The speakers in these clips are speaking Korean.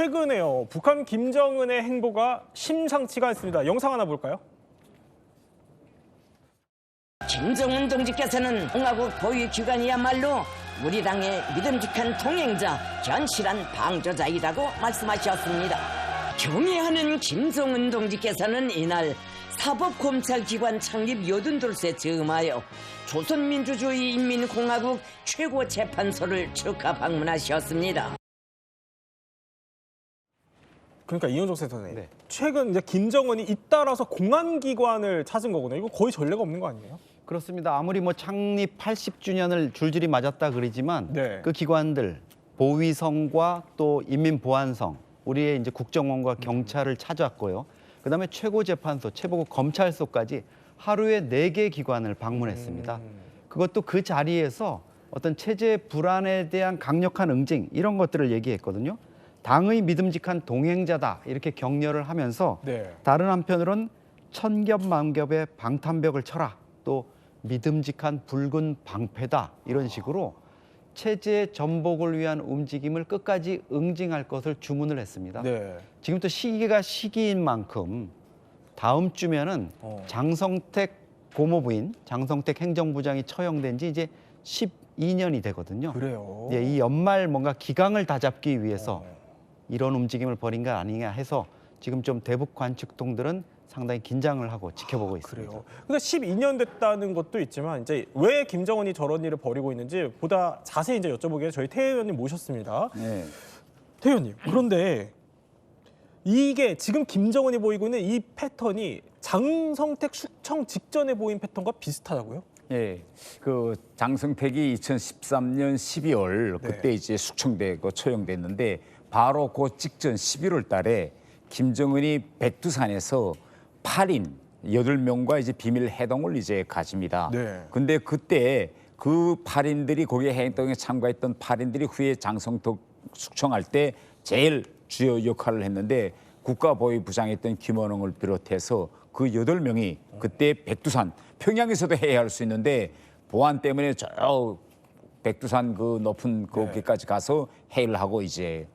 최근에요. 북한 김정은의 행보가 심상치가 않습니다. 영상 하나 볼까요? 김정은 동지께서는 공화국 보위 기관이야말로 우리 당의 믿음직한 동행자, 견실한 방조자이라고 말씀하셨습니다. 경애하는 김정은 동지께서는 이날 사법검찰기관 창립 82세 즈음하여 조선민주주의 인민공화국 최고재판소를 축하 방문하셨습니다. 그러니까 이현정 선생님, 네. 최근 이제 김정은이 잇따라서 공안기관을 찾은 거거든요. 이거 거의 전례가 없는 거 아니에요? 그렇습니다. 아무리 뭐 창립 80주년을 줄줄이 맞았다 그러지만 네. 그 기관들 보위성과 또 인민보안성, 우리의 이제 국정원과 경찰을 찾았고요. 그다음에 최고재판소, 최고급 검찰소까지 하루에 4개 기관을 방문했습니다. 그것도 그 자리에서 어떤 체제 불안에 대한 강력한 응징 이런 것들을 얘기했거든요. 당의 믿음직한 동행자다 이렇게 격려를 하면서 네. 다른 한편으론 천겹만겹의 방탄벽을 쳐라, 또 믿음직한 붉은 방패다 이런 식으로 체제 전복을 위한 움직임을 끝까지 응징할 것을 주문을 했습니다. 네. 지금 또 시기가 시기인 만큼 다음 주면은 장성택 고모부인 장성택 행정부장이 처형된 지 이제 12년이 되거든요. 그래요. 예, 이 연말 뭔가 기강을 다잡기 위해서 이런 움직임을 벌인 거 아니냐 해서 지금 좀 대북 관측통들은 상당히 긴장을 하고 지켜보고 있습니다. 그래요. 근데 12년 됐다는 것도 있지만 이제 왜 김정은이 저런 일을 벌이고 있는지 보다 자세히 이제 여쭤보기 위해 저희 태 의원님 모셨습니다. 네. 태 의원님, 그런데 이게 지금 김정은이 보이고 있는 이 패턴이 장성택 숙청 직전에 보인 패턴과 비슷하다고요? 예, 그 장성택이 2013년 12월 네. 그때 이제 숙청되고 처형됐는데 바로 그 직전 11월 달에 김정은이 백두산에서 8인 8명과 이제 비밀 회동을 이제 가집니다. 네. 근데 그때 그 8인들이 거기에 회동에 참가했던 8인들이 후에 장성택 숙청할 때 제일 주요 역할을 했는데 국가보위부장이었던 김원웅을 비롯해서 그 8명이 그때 백두산, 평양에서도 해야 할 수 있는데 보안 때문에 저 백두산 그 높은 거기까지 가서 회의를 하고 이제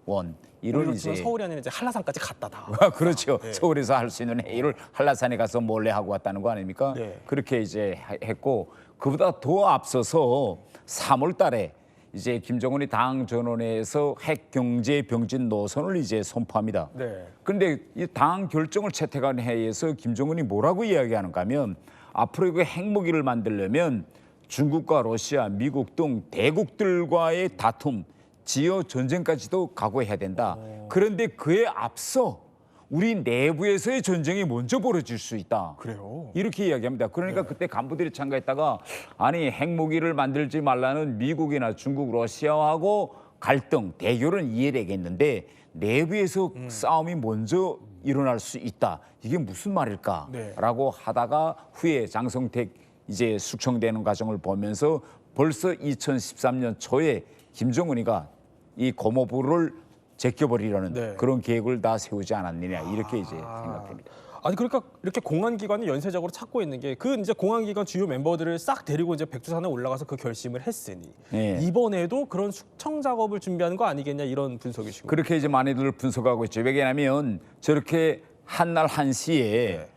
이런 이제 서울이 아니라 이제 한라산까지 갔다다. 그렇죠. 네. 서울에서 할 수 있는 회의를 한라산에 가서 몰래 하고 왔다는 거 아닙니까? 네. 그렇게 이제 했고 그보다 더 앞서서 3월 달에 이제 김정은이 당 전원회에서 핵 경제 병진 노선을 이제 선포합니다. 네. 그런데 이 당 결정을 채택한 회의에서 김정은이 뭐라고 이야기하는가 하면 앞으로 그 핵무기를 만들려면 중국과 러시아, 미국 등 대국들과의 다툼, 지어 전쟁까지도 각오해야 된다. 그런데 그에 앞서 우리 내부에서의 전쟁이 먼저 벌어질 수 있다. 그래요? 이렇게 이야기합니다. 그러니까 그때 간부들이 참가했다가 아니 핵무기를 만들지 말라는 미국이나 중국, 러시아하고 갈등, 대결은 이해되겠는데 내부에서 싸움이 먼저 일어날 수 있다. 이게 무슨 말일까라고 하다가 후에 장성택 이제 숙청되는 과정을 보면서 벌써 2013년 초에 김정은이가 이 고모부를 제껴버리려는 그런 계획을 다 세우지 않았느냐 이렇게 이제 생각됩니다. 아니 그러니까 이렇게 공안기관이 연쇄적으로 찾고 있는 게 그 이제 공안기관 주요 멤버들을 싹 데리고 이제 백두산에 올라가서 그 결심을 했으니 네. 이번에도 그런 숙청 작업을 준비하는 거 아니겠냐 이런 분석이시고. 그렇게 이제 많이들 분석하고 있죠. 왜냐하면 저렇게 한날 한시에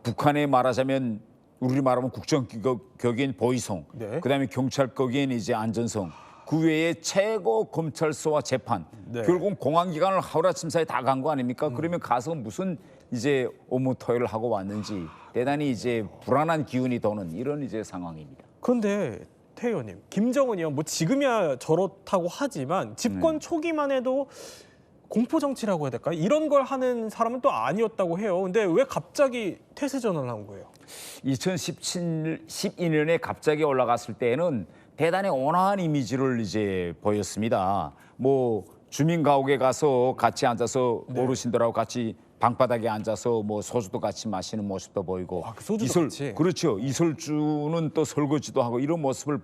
북한에 말하자면 우리 말하면 국정격인 보위성, 그다음에 경찰격인 이제 안전성, 그 외에 최고 검찰소와 재판, 결국 공안기관을 하루아침 사이에 다 간 거 아닙니까? 그러면 가서 무슨 이제 오무토요를 하고 왔는지 대단히 이제 불안한 기운이 도는 이런 이제 상황입니다. 그런데 태 의원님, 김정은이요 뭐 지금이야 저렇다고 하지만 집권 초기만 해도 공포 정치라고 해야 될까요? 이런 걸 하는 사람은 또 아니었다고 해요. 근데 왜 갑자기 태세 전환을 한 거예요? 2012년에 갑자기 올라갔을 때는 대단히 온화한 이미지를 이제 보였습니다. 뭐 주민 가옥에 가서 같이 앉아서 어르신들하고 같이 방바닥에 앉아서 뭐 소주도 같이 마시는 모습도 보이고, 그 소주도 같이? 그렇죠. 이설주는 또 설거지도 하고 이런 모습을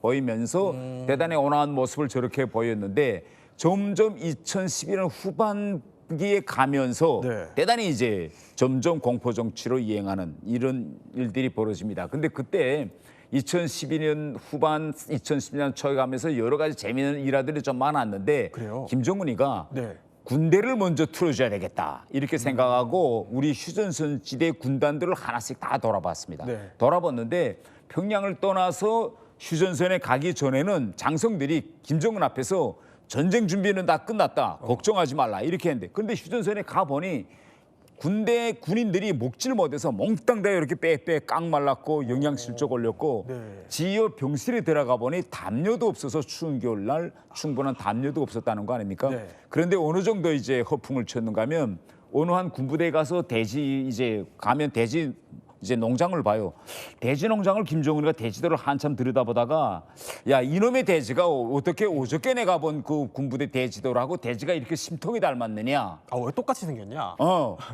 보이면서 대단히 온화한 모습을 저렇게 보였는데 점점 2011년 후반기에 가면서 대단히 이제 점점 공포 정치로 이행하는 이런 일들이 벌어집니다. 근데 그때 2012년 후반, 2010년 초에 가면서 여러 가지 재미있는 일화들이 좀 많았는데 김정은이가 군대를 먼저 틀어줘야 되겠다 이렇게 생각하고 우리 휴전선 지대 군단들을 하나씩 다 돌아봤습니다. 네. 돌아봤는데 평양을 떠나서 휴전선에 가기 전에는 장성들이 김정은 앞에서 전쟁 준비는 다 끝났다. 걱정하지 말라 이렇게 했는데 근데 휴전선에 가보니 군대 군인들이 목질 못해서 몽땅 다 이렇게 빼빼 깡 말랐고 영양실조 걸렸고 네. 지어 병실에 들어가 보니 담요도 없어서 추운 겨울날 충분한 담요도 없었다는 거 아닙니까? 네. 그런데 어느 정도 이제 허풍을 쳤는가 하면 어느 한 군부대에 가서 돼지 이제 가면 돼지 이제 농장을 봐요. 돼지 농장을 김정은이가 돼지들을 한참 들여다보다가 야 이놈의 돼지가 어떻게 어저께 내가 본 그 군부대 돼지들하고 돼지가 이렇게 심통이 닮았느냐? 아, 왜 똑같이 생겼냐?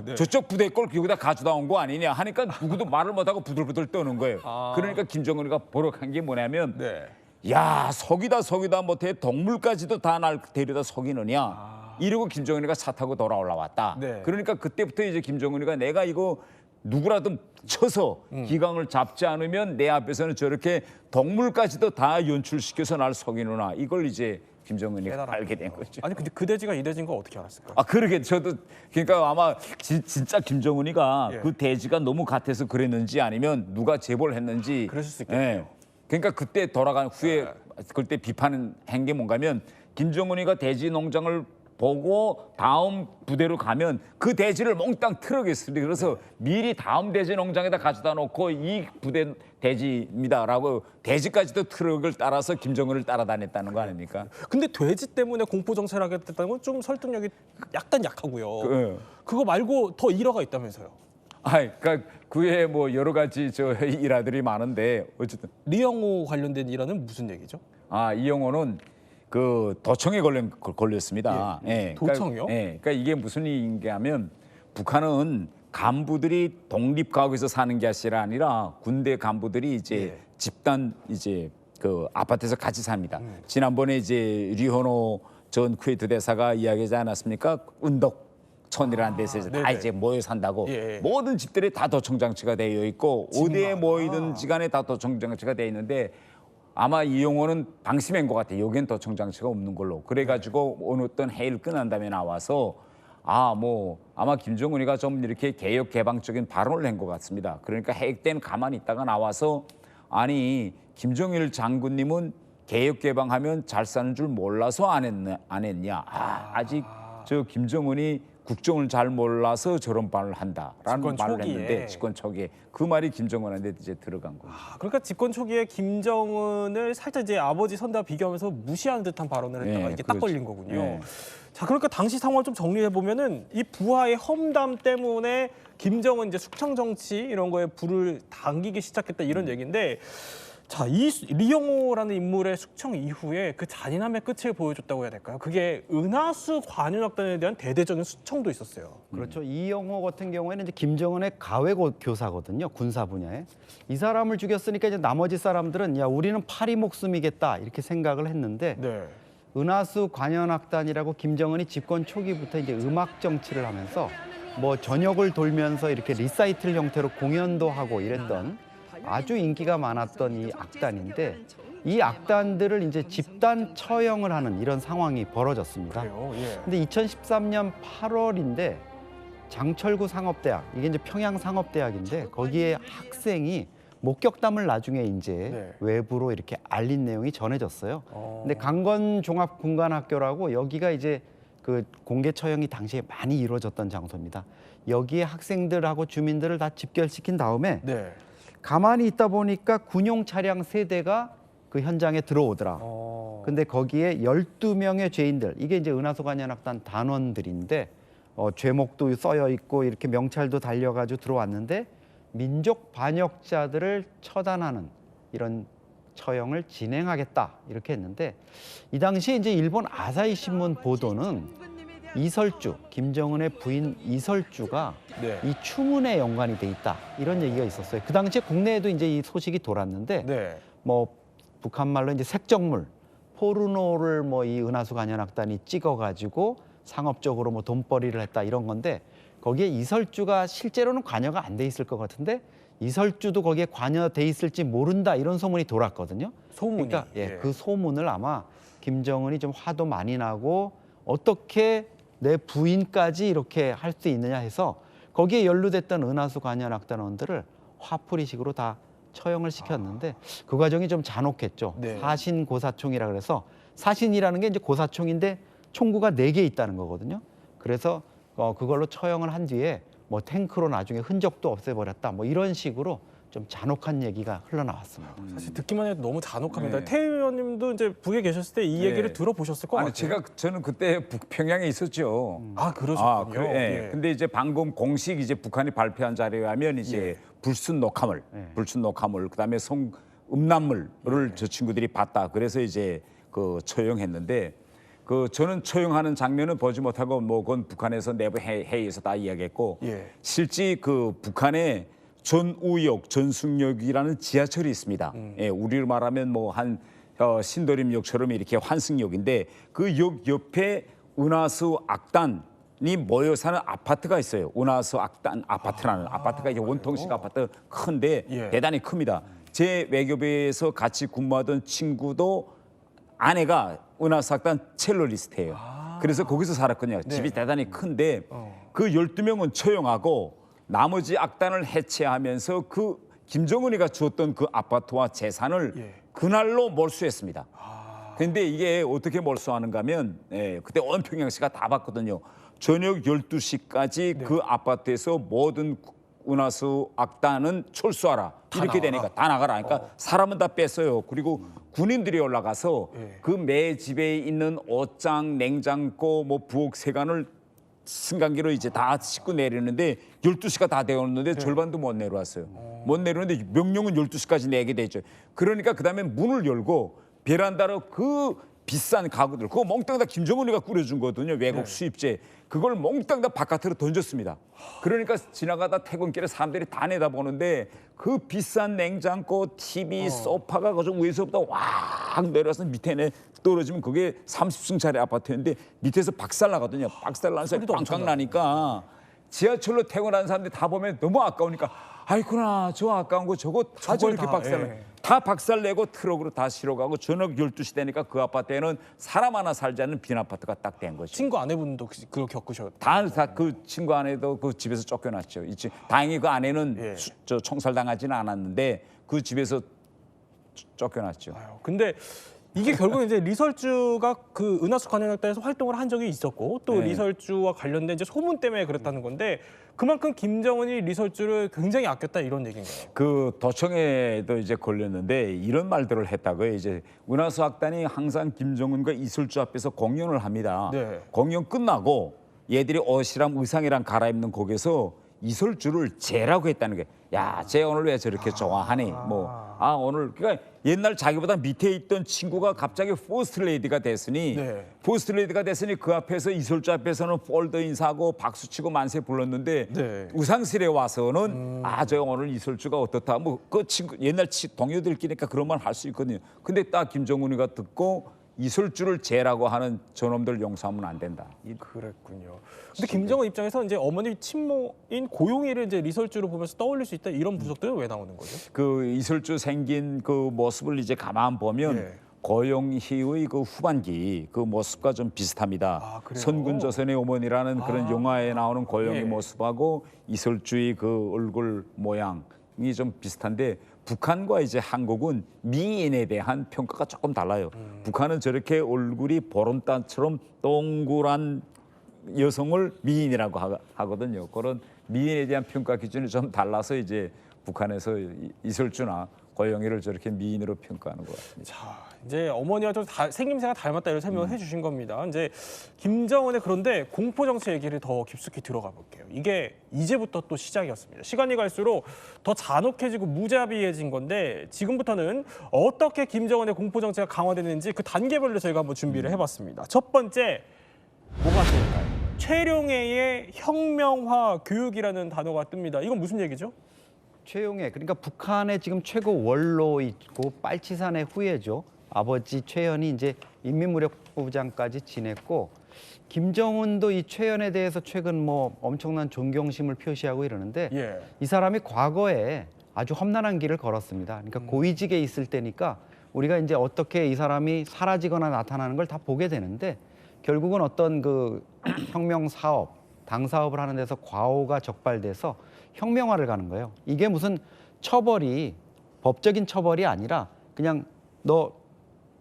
네. 저쪽 부대 걸 여기다 가져다 온 거 아니냐 하니까 누구도 말을 못하고 부들부들 떠는 거예요. 그러니까 김정은이가 버럭한 게 뭐냐면 네. 야 속이다 못해 동물까지도 다 날 데려다 속이느냐 이러고 김정은이가 차 타고 돌아올라왔다. 네. 그러니까 그때부터 이제 김정은이가 내가 이거 누구라도 쳐서 기강을 잡지 않으면 내 앞에서는 저렇게 동물까지도 다 연출시켜서 날 속이느나 이걸 이제 김정은이가 깨달았군요. 알게 된 거죠. 아니 근데 그 돼지가 이 돼지인 거 어떻게 알았을까요? 아 그러게 저도 그러니까 아마 진짜 김정은이가 예. 그 돼지가 너무 같아서 그랬는지 아니면 누가 제보를 했는지 그랬을 수 있겠네요. 그러니까 그때 돌아간 후에 그때 비판한 게 뭔가면 김정은이가 돼지 농장을 보고 다음 부대로 가면 그 돼지를 몽땅 트럭에 쓰리 그래서 미리 다음 돼지 농장에다 가져다 놓고 이 부대 돼지입니다라고 돼지까지도 트럭을 따라서 김정은을 따라다녔다는 거 아닙니까? 근데 돼지 때문에 공포 정치를 하게 됐다는 건 좀 설득력이 약간 약하고요. 그거 말고 더 일화가 있다면서요. 그러니까 그에 뭐 여러 가지 저 일화들이 많은데 어쨌든 리영호 관련된 일화는 무슨 얘기죠? 이 영호는 그 도청에 걸렸습니다. 예. 도청이요? 그러니까 이게 무슨 일인가 하면 북한은 간부들이 독립가옥에서 사는 게 아니라 군대 간부들이 이제 예. 집단 이제 그 아파트에서 같이 삽니다. 지난번에 이제 리호노 전 쿠웨이트 대사가 이야기하지 않았습니까? 운덕촌이라는 데서 다 네네. 이제 모여 산다고 예. 모든 집들이 다 도청 장치가 되어 있고 어디에 모이든지 간에 다 도청 장치가 되어 있는데 아마 이용호는 방심한 것 같아요. 여기엔 도청 장치가 없는 걸로. 그래가지고 어느 어떤 회의를 끝난 다음에 나와서 아마 김정은이가 좀 이렇게 개혁 개방적인 발언을 한 것 같습니다. 그러니까 회의 때는 가만히 있다가 나와서 아니 김정일 장군님은 개혁 개방하면 잘 사는 줄 몰라서 안 했냐? 아직 저 김정은이 국정을 잘 몰라서 저런 말을 한다라는 집권 말을 초기에. 했는데 집권 초기에 그 말이 김정은한테 이제 들어간 거예요. 그러니까 집권 초기에 김정은을 살짝 이제 아버지 선대와 비교하면서 무시하는 듯한 발언을 했다가 예, 이게 딱 그렇죠. 걸린 거군요. 예. 자, 그러니까 당시 상황을 좀 정리해 보면은 이 부하의 험담 때문에 김정은 이제 숙청 정치 이런 거에 불을 당기기 시작했다 이런 얘기인데, 자, 이 리영호라는 인물의 숙청 이후에 그 잔인함의 끝을 보여줬다고 해야 될까요? 그게 은하수 관현악단에 대한 대대적인 수청도 있었어요. 그렇죠. 이영호 같은 경우에는 이제 김정은의 가외 교사거든요. 군사 분야에. 이 사람을 죽였으니까 이제 나머지 사람들은 야 우리는 파리 목숨이겠다 이렇게 생각을 했는데 네. 은하수 관현악단이라고 김정은이 집권 초기부터 이제 음악 정치를 하면서 뭐 전역을 돌면서 이렇게 리사이틀 형태로 공연도 하고 이랬던 아주 인기가 많았던 이 악단인데 이 악단들을 이제 집단 처형을 하는 이런 상황이 벌어졌습니다. 그래요. 예. 근데 2013년 8월인데 장철구 상업대학 이게 이제 평양 상업대학인데 거기에 학생이 목격담을 나중에 이제 네. 외부로 이렇게 알린 내용이 전해졌어요. 근데 강건 종합군관학교라고 여기가 이제 그 공개 처형이 당시에 많이 이루어졌던 장소입니다. 여기에 학생들하고 주민들을 다 집결시킨 다음에 네. 가만히 있다 보니까 군용 차량 3대가 그 현장에 들어오더라. 근데 거기에 12명의 죄인들, 이게 이제 은하수 관현악단 단원들인데 죄목도 써여 있고 이렇게 명찰도 달려가지고 들어왔는데 민족 반역자들을 처단하는 이런 처형을 진행하겠다 이렇게 했는데 이 당시에 이제 일본 아사히 신문 보도는 이설주, 김정은의 부인 이설주가 네. 이 추문에 연관이 돼 있다 이런 얘기가 있었어요. 그 당시에 국내에도 이제 이 소식이 돌았는데 네. 뭐 북한 말로 이제 색적물 포르노를 뭐 이 은하수 관현악단이 찍어가지고 상업적으로 뭐 돈벌이를 했다 이런 건데 거기에 이설주가 실제로는 관여가 안 돼 있을 것 같은데 이설주도 거기에 관여돼 있을지 모른다 이런 소문이 돌았거든요. 소문이. 그러니까 예. 그 소문을 아마 김정은이 좀 화도 많이 나고 어떻게 내 부인까지 이렇게 할 수 있느냐 해서 거기에 연루됐던 은하수 관련 악단원들을 화풀이식으로 다 처형을 시켰는데 그 과정이 좀 잔혹했죠. 네. 사신 고사총이라 그래서 사신이라는 게 이제 고사총인데 총구가 4개 있다는 거거든요. 그래서 그걸로 처형을 한 뒤에 뭐 탱크로 나중에 흔적도 없애버렸다. 뭐 이런 식으로 좀 잔혹한 얘기가 흘러나왔습니다. 사실 듣기만 해도 너무 잔혹합니다. 네. 태 의원님도 이제 북에 계셨을 때 이 네. 얘기를 들어보셨을 것 아니 같아요. 저는 그때 북평양에 있었죠. 아 그러셨군요. 예. 근데 이제 방금 공식 이제 북한이 발표한 자료에 하면 이제 예. 불순 녹화물, 예. 불순 녹화물, 그다음에 성 음란물을 저 친구들이 봤다. 그래서 이제 그 처형했는데 그 저는 처형하는 장면은 보지 못하고 뭐 그건 북한에서 내부 회의에서 다 이야기했고 예. 실제 그 북한에 전우역, 전승역이라는 지하철이 있습니다. 예, 우리로 말하면 뭐 한 신도림역처럼 이렇게 환승역인데 그 역 옆에 은하수 악단이 모여 사는 아파트가 있어요. 은하수 악단 아파트라는 아파트가 이제 원통식 아파트 큰데 예. 대단히 큽니다. 제 외교부에서 같이 근무하던 친구도 아내가 은하수 악단 첼로리스트예요. 그래서 거기서 살았거든요. 집이 대단히 큰데 그 12명은 처형하고 나머지 악단을 해체하면서 그 김정은이가 주었던 그 아파트와 재산을 예. 그날로 몰수했습니다. 그런데 이게 어떻게 몰수하는가 하면 그때 온 평양시가 다 봤거든요. 저녁 12시까지 그 아파트에서 모든 은하수 악단은 철수하라. 이렇게 되니까 다 나가라. 그러니까 사람은 다 뺐어요. 그리고 군인들이 올라가서 예. 그 매 집에 있는 옷장, 냉장고, 뭐 부엌 세간을 승강기로 이제 다 싣고 내리는데 12시가 다 되었는데 절반도 못 내려왔어요. 못 내려오는데 명령은 12시까지 내게 되죠. 그러니까 그다음에 문을 열고 베란다로 그 비싼 가구들 그거 몽땅 다 김정은이가 꾸려준 거거든요. 외국 수입제. 그걸 몽땅 다 바깥으로 던졌습니다. 그러니까 지나가다 퇴근길에 사람들이 다 내다보는데 그 비싼 냉장고, TV, 소파가 그저 위에서부터 확 내려와서 밑에 떨어지면 그게 30층짜리 아파트였는데 밑에서 박살 나거든요. 박살 나서 소리도 엄청 꽝꽝 나니까 지하철로 퇴근하는 사람들이 다 보면 너무 아까우니까 아이구나 저 아까운 거 저거 다 저렇게 다, 박살 예. 나. 다 박살 내고 트럭으로 다 실어가고 저녁 12시 되니까 그 아파트에는 사람 하나 살지 않는 빈 아파트가 딱 된 거죠. 친구 아내분도 그걸 겪으셨. 다 그 친구 아내도 그 집에서 쫓겨났죠. 다행히 그 아내는 예. 저 총살당하지는 않았는데 그 집에서 쫓겨났죠. 아유, 근데 이게 결국 이제 리설주가 그 은하수 관현악단에서 활동을 한 적이 있었고 또 네. 리설주와 관련된 이제 소문 때문에 그랬다는 건데 그만큼 김정은이 리설주를 굉장히 아꼈다 이런 얘기인가요? 그 도청에도 이제 걸렸는데 이런 말들을 했다고요. 이제 은하수 악단이 항상 김정은과 이슬주 앞에서 공연을 합니다. 네. 공연 끝나고 얘들이 옷이랑 의상이랑 갈아입는 곡에서 이슬주를 쟤라고 했다는 게, 야, 쟤 오늘 왜 저렇게 좋아하니? 오늘 그러니까 옛날 자기보다 밑에 있던 친구가 갑자기 포스트 레이디가 됐으니 네. 포스트 레이디가 됐으니 그 앞에서 이슬주 앞에서는 폴더 인사하고 박수치고 만세 불렀는데 네. 의상실에 와서는 저 오늘 이슬주가 어떻다 뭐 그 친구 옛날 동료들끼리니까 그런 말 할 수 있거든요. 근데 딱 김정은이가 듣고 이슬주를 쟤라고 하는 저놈들 용서하면 안 된다. 그랬군요. 근데 김정은 입장에서 이제 어머니 친모인 고용이를 이제 리설주로 보면서 떠올릴 수 있다 이런 분석들은 왜 나오는 거죠? 그 이슬주 생긴 그 모습을 이제 가만 보면 예. 고용희의 그 후반기 그 모습과 좀 비슷합니다. 아, 그래요? 선군조선의 어머니라는 그런 영화에 나오는 고용희 예. 모습하고 이슬주의 그 얼굴 모양이 좀 비슷한데 북한과 이제 한국은 미인에 대한 평가가 조금 달라요. 북한은 저렇게 얼굴이 보름단처럼 동그란 여성을 미인이라고 하거든요. 그런 미인에 대한 평가 기준이 좀 달라서 이제 북한에서 이슬주나 고영희를 저렇게 미인으로 평가하는 것 같습니다. 자, 이제 어머니와 좀 생김새가 닮았다 이런 설명을 해주신 겁니다. 이제 김정은의 그런데 공포 정치 얘기를 더 깊숙이 들어가 볼게요. 이게 이제부터 또 시작이었습니다. 시간이 갈수록 더 잔혹해지고 무자비해진 건데 지금부터는 어떻게 김정은의 공포 정치가 강화되는지 그 단계별로 저희가 한번 준비를 해봤습니다. 첫 번째 뭐가 좋을까요? 최룡해의 혁명화 교육이라는 단어가 뜹니다. 이건 무슨 얘기죠? 최용해 그러니까 북한의 지금 최고 원로이고 빨치산의 후예죠. 아버지 최현이 이제 인민무력부장까지 지냈고 김정은도 이 최현에 대해서 최근 뭐 엄청난 존경심을 표시하고 이러는데 예. 이 사람이 과거에 아주 험난한 길을 걸었습니다. 그러니까 고위직에 있을 때니까 우리가 이제 어떻게 이 사람이 사라지거나 나타나는 걸 다 보게 되는데 결국은 어떤 그 혁명 사업, 당 사업을 하는 데서 과오가 적발돼서 혁명화를 가는 거예요. 이게 무슨 처벌이 법적인 처벌이 아니라 그냥 너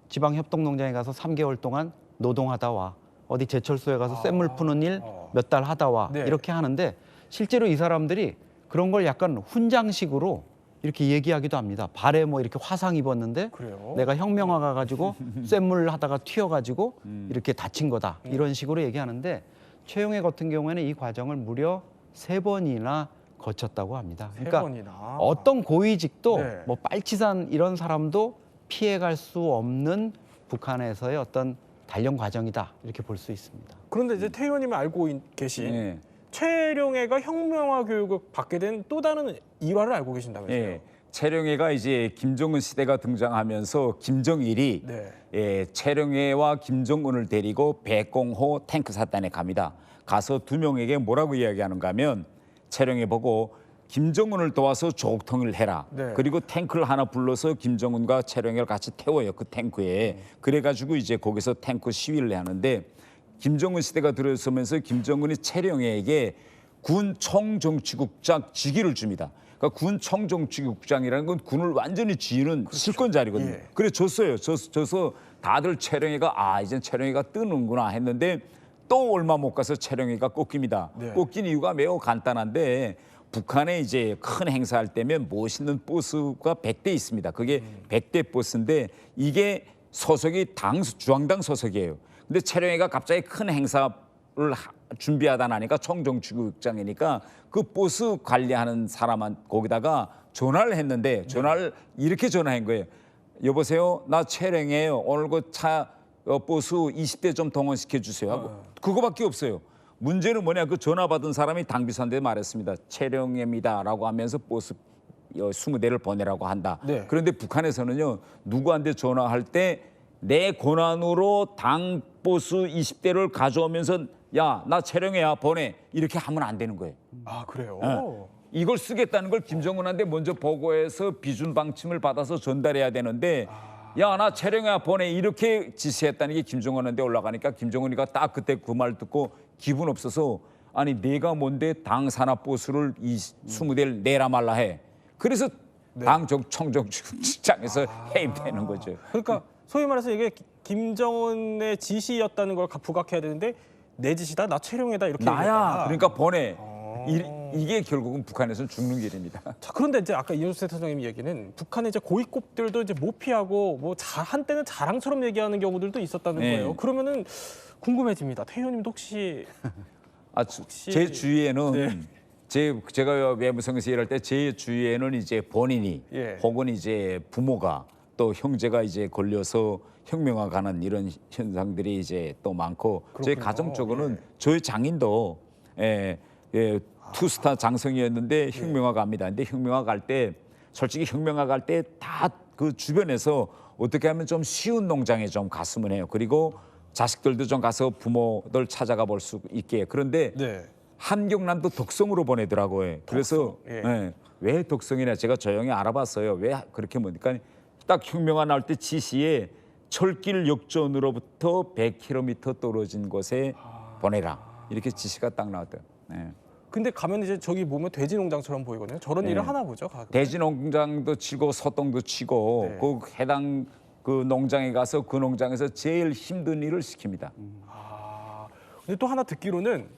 지방협동농장에 가서 3개월 동안 노동하다 와. 어디 제철소에 가서 쇳물 푸는 일 몇 달 하다 와. 네. 이렇게 하는데 실제로 이 사람들이 그런 걸 약간 훈장식으로 이렇게 얘기하기도 합니다. 발에 뭐 이렇게 화상 입었는데 그래요? 내가 혁명화 가가지고 쇳물 하다가 튀어가지고 이렇게 다친 거다. 이런 식으로 얘기하는데 최용해 같은 경우에는 이 과정을 무려 3번이나 거쳤다고 합니다. 그러니까 3번이나. 어떤 고위직도 네. 뭐 빨치산 이런 사람도 피해갈 수 없는 북한에서의 어떤 단련 과정이다 이렇게 볼 수 있습니다. 그런데 이제 태 의원님이 알고 계신 예. 최룡해가 혁명화 교육을 받게 된 또 다른 일화를 알고 계신다면서요? 예. 최룡해가 이제 김정은 시대가 등장하면서 김정일이 네. 예, 최룡해와 김정은을 데리고 백공호 탱크 사단에 갑니다. 가서 2명에게 뭐라고 이야기하는가 하면 최룡해 보고 김정은을 도와서 조국통일을 해라. 네. 그리고 탱크를 하나 불러서 김정은과 최룡해를 같이 태워요. 그 탱크에. 그래가지고 이제 거기서 탱크 시위를 하는데 김정은 시대가 들어서면서 김정은이 최룡해에게 군 총정치국장 직위를 줍니다. 그러니까 군 총정치국장이라는 건 군을 완전히 지휘는 실권 자리거든요. 예. 그래 줬어요. 줘서 다들 최룡해가 이젠 최룡해가 뜨는구나 했는데 또 얼마 못 가서 최룡해가 꺾입니다. 네. 꺾인 이유가 매우 간단한데 북한에 이제 큰 행사할 때면 멋있는 버스가 100대 있습니다. 그게 100대 버스인데 이게 소속이 중앙당 소속이에요. 근데 최룡해가 갑자기 큰 행사를 준비하다 나니까 총정치국장이니까 그 버스 관리하는 사람한 거기다가 전화를 했는데 전화를 이렇게 전화한 거예요. 여보세요, 나 최룡해예요. 오늘 그 차 버스 20대 좀 동원시켜 주세요 하고 그거밖에 없어요. 문제는 뭐냐, 그 전화 받은 사람이 당비서한테 말했습니다. 최룡해입니다라고 하면서 버스 20대를 보내라고 한다. 네. 그런데 북한에서는요, 누구한테 전화할 때 내 권한으로 당 버스 20대를 가져오면서 야, 나 최룡해야 보내 이렇게 하면 안 되는 거예요. 아, 그래요? 이걸 쓰겠다는 걸 김정은한테 먼저 보고해서 비준 방침을 받아서 전달해야 되는데 야, 나 최룡해야 보내 이렇게 지시했다는 게 김정은한테 올라가니까 김정은이가 딱 그때 그 말 듣고 기분 없어서 아니 내가 뭔데 당 산하 버스를 20대를 내라 말라 해. 그래서 당 총정치국장에서 해임되는 거죠. 그러니까 소위 말해서 이게 김정은의 지시였다는 걸 부각해야 되는데 내 지시다, 나 최룡해다 이렇게 나야. 얘기했다가. 그러니까 보내. 이게 결국은 북한에서는 죽는 길입니다. 자, 그런데 이제 아까 이현수 대통령님 얘기는 북한의 이제 고위급들도 이제 못 피하고 뭐 한때는 자랑처럼 얘기하는 경우들도 있었다는 네. 거예요. 그러면은 궁금해집니다. 태 의원님도 혹시 제 주위에는 네. 제가 외무성에서 일할 때 제 주위에는 이제 본인이 예. 혹은 이제 부모가 또 형제가 이제 걸려서 혁명화 가는 이런 현상들이 이제 또 많고 저희 그렇군요. 가정 쪽으로는 예. 저희 장인도 투스타 장성이었는데 혁명화 갑니다. 근데 혁명화 갈 때 솔직히 혁명화 갈 때 다 그 주변에서 어떻게 하면 좀 쉬운 농장에 좀 갔으면 해요. 그리고 자식들도 좀 가서 부모들 찾아가 볼 수 있게. 그런데 네. 함경남도 덕성으로 보내더라고요. 그래서 예. 왜 덕성이냐 제가 조용히 알아봤어요. 왜 그렇게 보니까 딱 혁명화 나올 때 지시에 철길 역전으로부터 100km 떨어진 곳에 보내라 이렇게 지시가 딱 나왔대요. 네. 근데 가면 이제 저기 보면 돼지 농장처럼 보이거든요. 저런 네. 일을 하나 보죠. 가끔. 돼지 농장도 치고 소똥도 치고 네. 그 해당 그 농장에 가서 그 농장에서 제일 힘든 일을 시킵니다. 근데 또 하나 듣기로는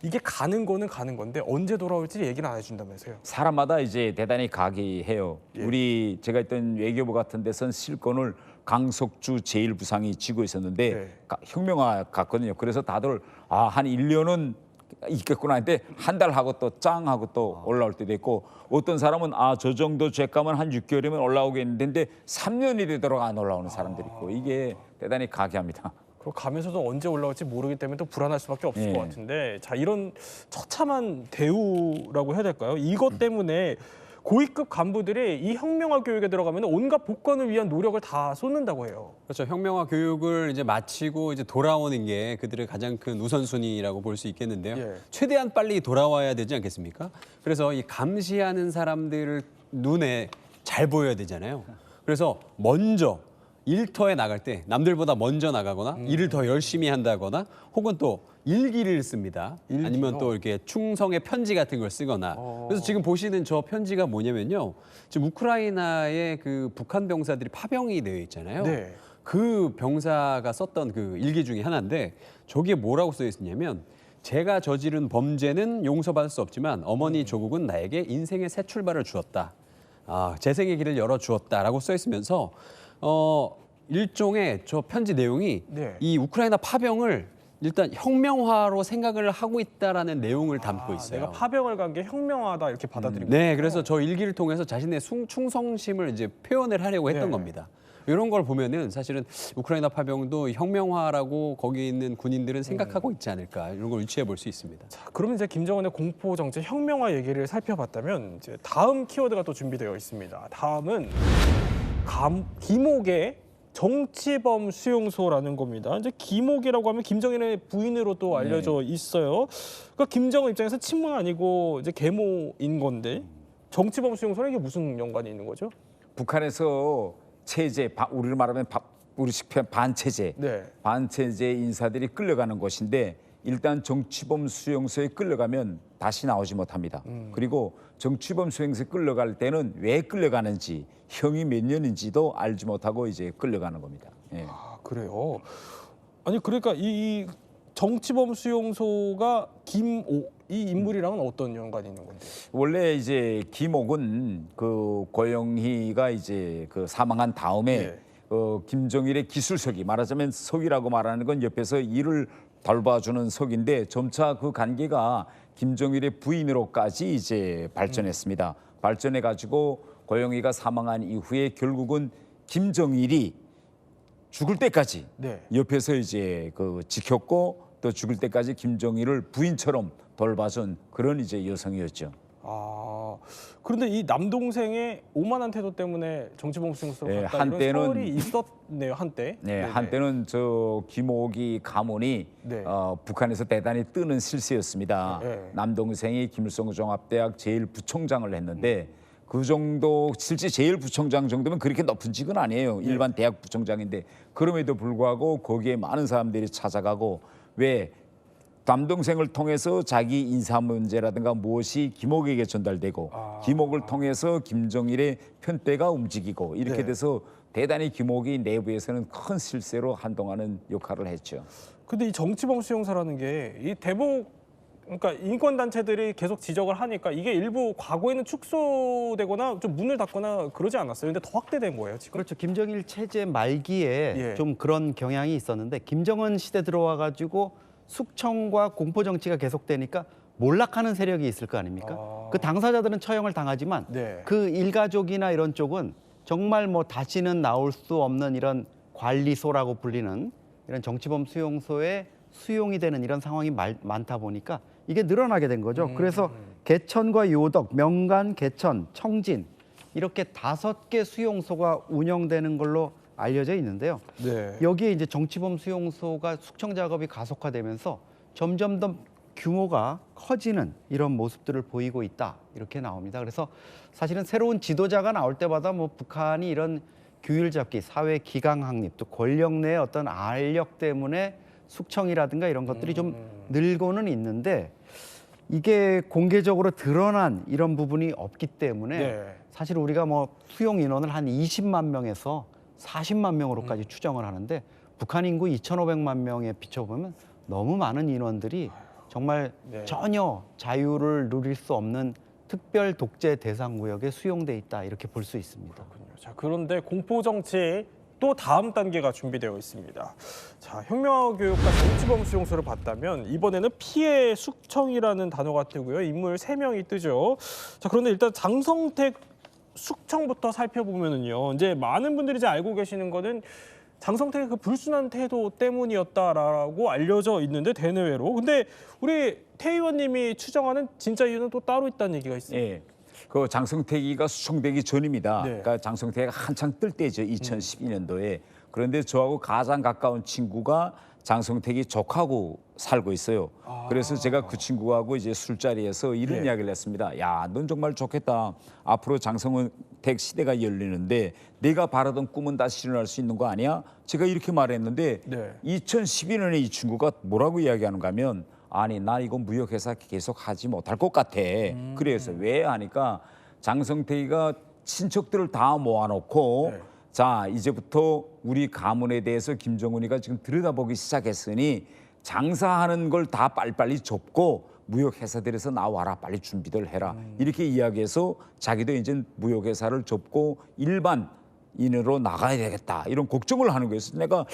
이게 가는 거는 가는 건데 언제 돌아올지 얘기는 안 해준다면서요. 사람마다 이제 대단히 각이해요. 예. 우리 제가 있던 외교부 같은 데선 실권을 강석주 제1부상이 쥐고 있었는데 네. 혁명화 갔거든요. 그래서 다들 한 1년은 있겠구나 했는데 한 달 하고 또 짱 하고 또 올라올 때도 있고 어떤 사람은 저 정도 죄감은 한 6개월이면 올라오겠는데 3년이 되도록 안 올라오는 사람들이 있고 이게 대단히 각이합니다. 그리고 가면서도 언제 올라올지 모르기 때문에 또 불안할 수밖에 없을 예. 것 같은데 자 이런 처참한 대우라고 해야 될까요? 이것 때문에 고위급 간부들이 이 혁명화 교육에 들어가면 온갖 복권을 위한 노력을 다 쏟는다고 해요. 그렇죠. 혁명화 교육을 이제 마치고 이제 돌아오는 게 그들의 가장 큰 우선순위라고 볼 수 있겠는데요. 예. 최대한 빨리 돌아와야 되지 않겠습니까? 그래서 이 감시하는 사람들을 눈에 잘 보여야 되잖아요. 그래서 먼저 일터에 나갈 때 남들보다 먼저 나가거나 일을 더 열심히 한다거나 혹은 또 일기를 씁니다. 아니면 또 이렇게 충성의 편지 같은 걸 쓰거나. 그래서 지금 보시는 저 편지가 뭐냐면요. 지금 우크라이나의 그 북한 병사들이 파병이 되어 있잖아요. 네. 그 병사가 썼던 그 일기 중에 하나인데 저기에 뭐라고 써 있냐면 제가 저지른 범죄는 용서받을 수 없지만 어머니 조국은 나에게 인생의 새 출발을 주었다. 재생의 길을 열어주었다라고 써 있으면서 일종의 저 편지 내용이 네. 이 우크라이나 파병을 일단 혁명화로 생각을 하고 있다라는 내용을 담고 있어요. 내가 파병을 간 게 혁명하다 이렇게 받아들이고. 네, 그래서 저 일기를 통해서 자신의 충성심을 이제 표현을 하려고 했던 네. 겁니다. 이런 걸 보면은 사실은 우크라이나 파병도 혁명화라고 거기 있는 군인들은 생각하고 있지 않을까 이런 걸 유추해 볼 수 있습니다. 자, 그러면 이제 김정은의 공포 정책 혁명화 얘기를 살펴봤다면 이제 다음 키워드가 또 준비되어 있습니다. 다음은 김옥의 정치범 수용소라는 겁니다. 이제 김옥이라고 하면 김정일의 부인으로 또 알려져 있어요. 그러니까 김정은 입장에서 친모는 아니고 이제 계모인 건데 정치범 수용소는 이게 무슨 연관이 있는 거죠? 북한에서 체제, 우리로 말하면 우리식 표현 반체제, 네. 반체제 인사들이 끌려가는 곳인데 일단 정치범 수용소에 끌려가면 다시 나오지 못합니다. 그리고 정치범 수용소에 끌려갈 때는 왜 끌려가는지, 형이 몇 년인지도 알지 못하고 이제 끌려가는 겁니다. 예. 아, 그래요. 아니 그러니까 이 정치범 수용소가 김옥 이 인물이랑은 어떤 연관이 있는 건데? 원래 이제 김옥은 그 고영희가 이제 그 사망한 다음에 네. 김정일의 기술석이 말하자면 석이라고 말하는 건 옆에서 일을 돌봐주는 석인데 점차 그 관계가 김정일의 부인으로까지 이제 발전했습니다. 발전해 가지고 고영희가 사망한 이후에 결국은 김정일이 죽을 때까지 네. 옆에서 이제 그 지켰고 또 죽을 때까지 김정일을 부인처럼 돌봐준 그런 이제 여성이었죠. 아 그런데 이 남동생의 오만한 태도 때문에 정치범 수용소로 네, 갔다 이런 한때는- 설이 있었네요 한때. 네, 네네. 한때는 저 김옥이 가문이 네. 북한에서 대단히 뜨는 실세였습니다. 네. 남동생이 김일성 종합대학 제1부총장을 했는데 그 정도 실제 제1부총장 정도면 그렇게 높은 직은 아니에요. 일반 대학 부총장인데 그럼에도 불구하고 거기에 많은 사람들이 찾아가고 왜 남동생을 통해서 자기 인사 문제라든가 무엇이 김옥에게 전달되고 김옥을 통해서 김정일의 편대가 움직이고 이렇게 네. 돼서 대단히 김옥이 내부에서는 큰 실세로 한동안은 역할을 했죠. 근데 이 정치범 수용소라는 게 이 대북 그러니까 인권 단체들이 계속 지적을 하니까 이게 일부 과거에는 축소되거나 좀 문을 닫거나 그러지 않았어요. 근데 더 확대된 거예요 지금. 그렇죠. 김정일 체제 말기에 예. 좀 그런 경향이 있었는데 김정은 시대 들어와 가지고 숙청과 공포 정치가 계속되니까 몰락하는 세력이 있을 거 아닙니까? 그 당사자들은 처형을 당하지만 네. 그 일가족이나 이런 쪽은 정말 뭐 다시는 나올 수 없는 이런 관리소라고 불리는 이런 정치범 수용소에 수용이 되는 이런 상황이 많다 보니까 이게 늘어나게 된 거죠. 그래서 개천과 요덕, 명간, 개천, 청진 이렇게 5개 수용소가 운영되는 걸로 알려져 있는데요. 네. 여기에 이제 정치범 수용소가 숙청 작업이 가속화되면서 점점 더 규모가 커지는 이런 모습들을 보이고 있다 이렇게 나옵니다. 그래서 사실은 새로운 지도자가 나올 때마다 뭐 북한이 이런 규율 잡기, 사회 기강 확립, 또 권력 내의 어떤 알력 때문에 숙청이라든가 이런 것들이 좀 늘고는 있는데 이게 공개적으로 드러난 이런 부분이 없기 때문에 네. 사실 우리가 뭐 수용 인원을 한 20만 명에서 40만 명으로까지 추정을 하는데 북한 인구 2,500만 명에 비춰보면 너무 많은 인원들이 정말 네. 전혀 자유를 누릴 수 없는 특별 독재 대상 구역에 수용돼 있다 이렇게 볼 수 있습니다. 자, 그런데 공포 정치 또 다음 단계가 준비되어 있습니다. 자, 혁명화 교육과 정치범 수용소를 봤다면 이번에는 피해 숙청이라는 단어가 뜨고요. 인물 3명이 뜨죠. 자, 그런데 일단 장성택 숙청부터 살펴보면은요. 이제 많은 분들이 이제 알고 계시는 거는 장성택의 그 불순한 태도 때문이었다라고 알려져 있는데 대내외로. 근데 우리 태 의원님이 추정하는 진짜 이유는 또 따로 있다는 얘기가 있어요. 예. 그 장성택이가 수청되기 전입니다. 네. 그러니까 장성택이가 한창 뜰 때죠. 2012년도에. 그런데 저하고 가장 가까운 친구가 장성택이 조카하고 살고 있어요. 그래서 제가 그 친구하고 이제 술자리에서 이런 예. 이야기를 했습니다. 야, 넌 정말 좋겠다. 앞으로 장성택 시대가 열리는데 내가 바라던 꿈은 다 실현할 수 있는 거 아니야? 제가 이렇게 말했는데 네. 2012년에 이 친구가 뭐라고 이야기하는가 하면 아니 나 이거 무역회사 계속 하지 못할 것 같아. 그래서 왜 하니까 장성택이가 친척들을 다 모아놓고 네. 자 이제부터 우리 가문에 대해서 김정은이가 지금 들여다보기 시작했으니 장사하는 걸 다 빨리빨리 접고 무역회사들에서 나와라 빨리 준비들 해라 이렇게 이야기해서 자기도 이제 무역회사를 접고 일반인으로 나가야 되겠다 이런 걱정을 하는 거였어요. 내가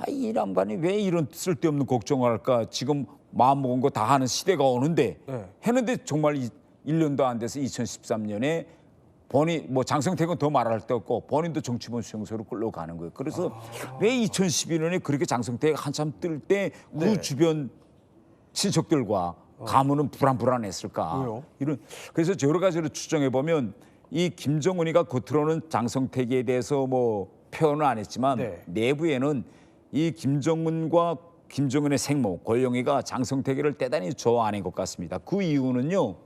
이 남관이 왜 이런 쓸데없는 걱정을 할까 지금 마음먹은 거 다 하는 시대가 오는데 네. 했는데 정말 1년도 안 돼서 2013년에 본인 뭐 장성택은 더 말할 데 없고 본인도 정치본 수용소로 끌려가는 거예요. 그래서 왜 2012년에 그렇게 장성택이 한참 뜰 때 그 네. 주변 친척들과 가문은 불안했을까? 왜요? 이런 그래서 여러 가지로 추정해 보면 이 김정은이가 겉으로는 장성택에 대해서 뭐 표현을 안 했지만 네. 내부에는 이 김정은과 김정은의 생모 고영이가 장성택을 대단히 좋아하는 것 같습니다. 그 이유는요.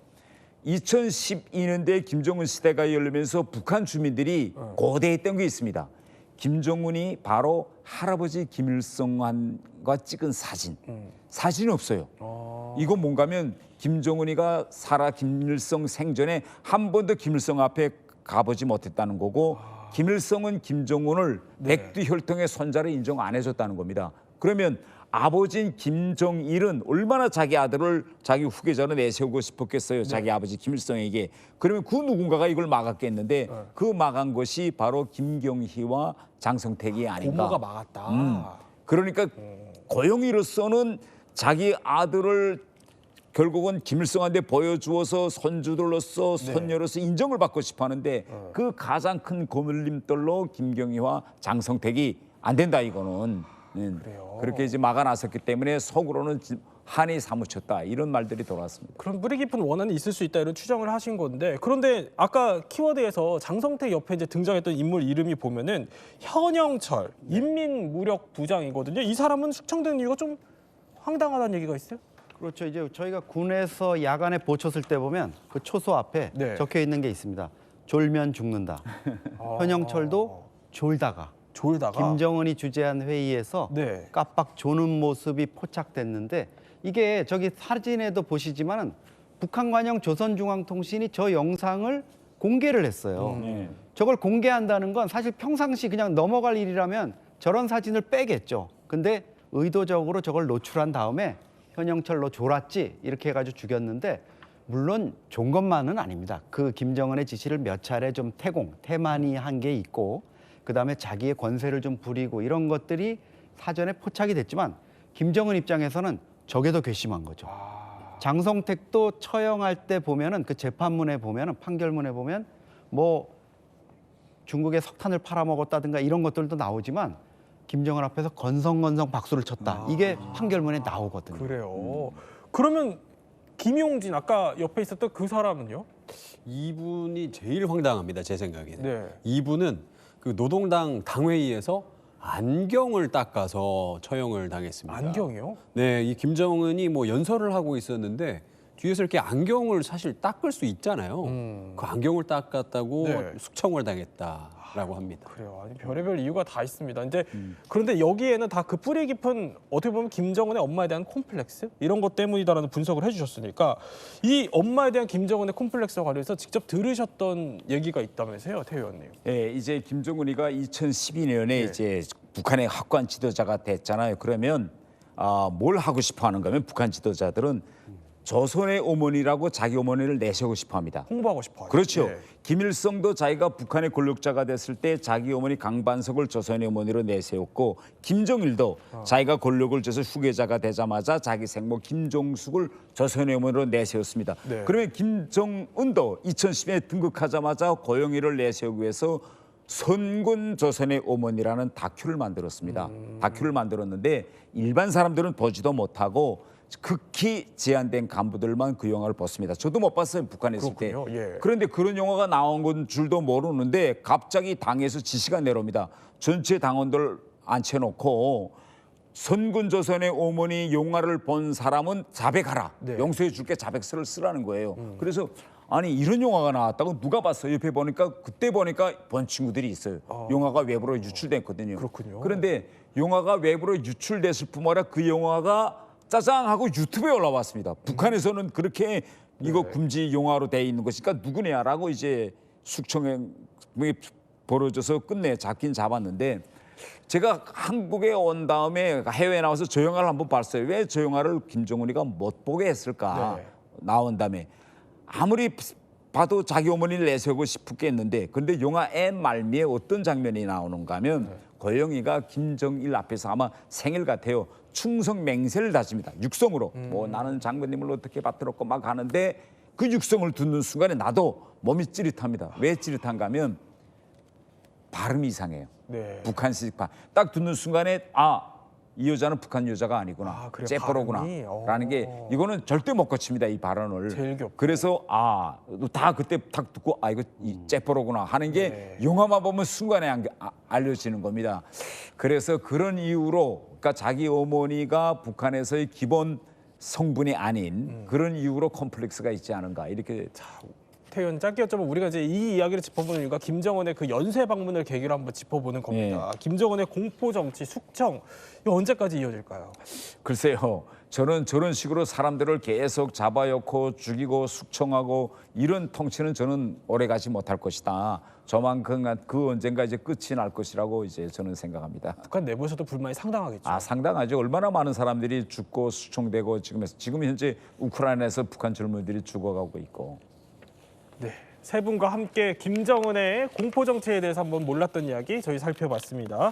2012년대 김정은 시대가 열리면서 북한 주민들이 고대했던 게 있습니다. 김정은이 바로 할아버지 김일성과 찍은 사진. 사진이 없어요. 이거 뭔가면 김정은이가 살아 김일성 생전에 한 번도 김일성 앞에 가보지 못했다는 거고 김일성은 김정은을 백두혈통의 손자를 인정 안 해줬다는 겁니다. 그러면 아버지인 김정일은 얼마나 자기 아들을 자기 후계자로 내세우고 싶었겠어요. 자기 아버지 김일성에게. 그러면 그 누군가가 이걸 막았겠는데 그 막은 것이 바로 김경희와 장성택이 아닌가. 고모가 막았다. 그러니까 고영이로서는 자기 아들을 결국은 김일성한테 보여주어서 손주들로서 손녀로서 인정을 받고 싶어하는데 그 가장 큰 거물림돌로 김경희와 장성택이 안 된다 이거는. 그래요. 그렇게 이제 막아놨었기 때문에 속으로는 한이 사무쳤다 이런 말들이 돌아왔습니다. 그런 뿌리 깊은 원한이 있을 수 있다 이런 추정을 하신 건데 그런데 아까 키워드에서 장성택 옆에 이제 등장했던 인물 이름이 보면은 현영철 인민무력부장이거든요. 이 사람은 숙청된 이유가 좀 황당하다는 얘기가 있어요? 그렇죠. 이제 저희가 군에서 야간에 보초쓸 때 보면 그 초소 앞에 네. 적혀 있는 게 있습니다. 졸면 죽는다. 현영철도 졸다가 졸다가 김정은이 주재한 회의에서 네. 깜빡 조는 모습이 포착됐는데 이게 저기 사진에도 보시지만은 북한관영 조선중앙통신이 저 영상을 공개를 했어요. 저걸 공개한다는 건 사실 평상시 그냥 넘어갈 일이라면 저런 사진을 빼겠죠. 근데 의도적으로 저걸 노출한 다음에 현영철 너 졸았지 이렇게 해가지고 죽였는데 물론 좋은 것만은 아닙니다. 그 김정은의 지시를 몇 차례 좀 태만히 한 게 있고 그다음에 자기의 권세를 좀 부리고 이런 것들이 사전에 포착이 됐지만 김정은 입장에서는 저게 더 괘씸한 거죠. 장성택도 처형할 때 보면은 그 재판문에 보면은 판결문에 보면 뭐 중국에 석탄을 팔아먹었다든가 이런 것들도 나오지만 김정은 앞에서 건성건성 박수를 쳤다. 이게 판결문에 나오거든요. 그래요. 그러면 김용진 아까 옆에 있었던 그 사람은요? 이분이 제일 황당합니다. 제 생각에는. 네. 이분은 그 노동당 당회의에서 안경을 닦아서 처형을 당했습니다. 안경이요? 네, 이 김정은이 뭐 연설을 하고 있었는데 뒤에서 이렇게 안경을 사실 닦을 수 있잖아요. 그 안경을 닦았다고 네. 숙청을 당했다라고 합니다. 그래요. 아니, 별의별 이유가 다 있습니다. 이제 그런데 여기에는 다 그 뿌리 깊은 어떻게 보면 김정은의 엄마에 대한 콤플렉스 이런 것 때문이다라는 분석을 해주셨으니까 이 엄마에 대한 김정은의 콤플렉스와 관련해서 직접 들으셨던 얘기가 있다면서요, 태 의원님? 예, 이제 김정은이가 2012년에 이제 북한의 학관 지도자가 됐잖아요. 그러면 뭘 하고 싶어 하는가 하면 북한 지도자들은 조선의 어머니라고 자기 어머니를 내세우고 싶어 합니다. 홍보하고 싶어요. 그렇죠. 네. 김일성도 자기가 북한의 권력자가 됐을 때 자기 어머니 강반석을 조선의 어머니로 내세웠고 김정일도 자기가 권력을 져서 후계자가 되자마자 자기 생모 김종숙을 조선의 어머니로 내세웠습니다. 네. 그러면 김정은도 2010년에 등극하자마자 고영희를 내세우기 위해서 선군 조선의 어머니라는 다큐를 만들었습니다. 다큐를 만들었는데 일반 사람들은 보지도 못하고 극히 제한된 간부들만 그 영화를 봤습니다. 저도 못 봤어요. 북한에 있을 때. 그렇군요. 예. 그런데 그런 영화가 나온 건 줄도 모르는데 갑자기 당에서 지시가 내려옵니다. 전체 당원들 앉혀놓고 선군 조선의 어머니 용화를 본 사람은 자백하라. 네. 용서해 줄게 자백서를 쓰라는 거예요. 그래서 아니 이런 영화가 나왔다고 누가 봤어? 옆에 보니까 그때 보니까 본 친구들이 있어요. 영화가 외부로 유출됐거든요. 그렇군요. 그런데 영화가 외부로 유출됐을 뿐만 아니라 그 영화가 짜장 하고 유튜브에 올라왔습니다. 북한에서는 그렇게 이거 금지 영화로 돼 있는 것이니까 누구냐라고 이제 숙청이 벌어져서 끝내 잡긴 잡았는데 제가 한국에 온 다음에 해외에 나와서 저 영화를 한번 봤어요. 왜 저 영화를 김정은이가 못 보게 했을까? 네. 나온 다음에 아무리 봐도 자기 어머니를 내세우고 싶겠는데 근데 영화 앤 말미에 어떤 장면이 나오는가 하면 고영이가 김정일 앞에서 아마 생일 같아요. 충성 맹세를 다집니다. 육성으로. 뭐 나는 장군님을 어떻게 받들었고 막 하는데 그 육성을 듣는 순간에 나도 몸이 찌릿합니다. 왜 찌릿한가 하면 발음이 이상해요. 네. 북한식 발. 딱 듣는 순간에 이 여자는 북한 여자가 아니구나. 아, 그래요? 째뽀로구나. 발음이? 라는 게 이거는 절대 못 고칩니다. 이 발언을. 제일 귀엽다. 그래서 다 그때 딱 듣고 이거 이 째뽀로구나 하는 게 네. 영화만 보면 순간에 알려지는 겁니다. 그래서 그런 이유로 그러니까 자기 어머니가 북한에서의 기본 성분이 아닌 그런 이유로 컴플렉스가 있지 않은가 이렇게 태연 짧게 여쭤보면 우리가 이제 이 이야기를 짚어보는 이유가 김정은의 그 연쇄 방문을 계기로 한번 짚어보는 겁니다. 김정은의 공포 정치 숙청 이거 언제까지 이어질까요? 글쎄요. 저는 저런 식으로 사람들을 계속 잡아놓고 죽이고 숙청하고 이런 통치는 저는 오래가지 못할 것이다. 저만큼 그 언젠가 이제 끝이 날 것이라고 이제 저는 생각합니다. 북한 내부에서도 불만이 상당하겠죠. 상당하죠. 얼마나 많은 사람들이 죽고 수청되고 지금 현재 우크라이나에서 북한 젊은이들이 죽어가고 있고. 네, 세 분과 함께 김정은의 공포 정치에 대해서 한번 몰랐던 이야기 저희 살펴봤습니다.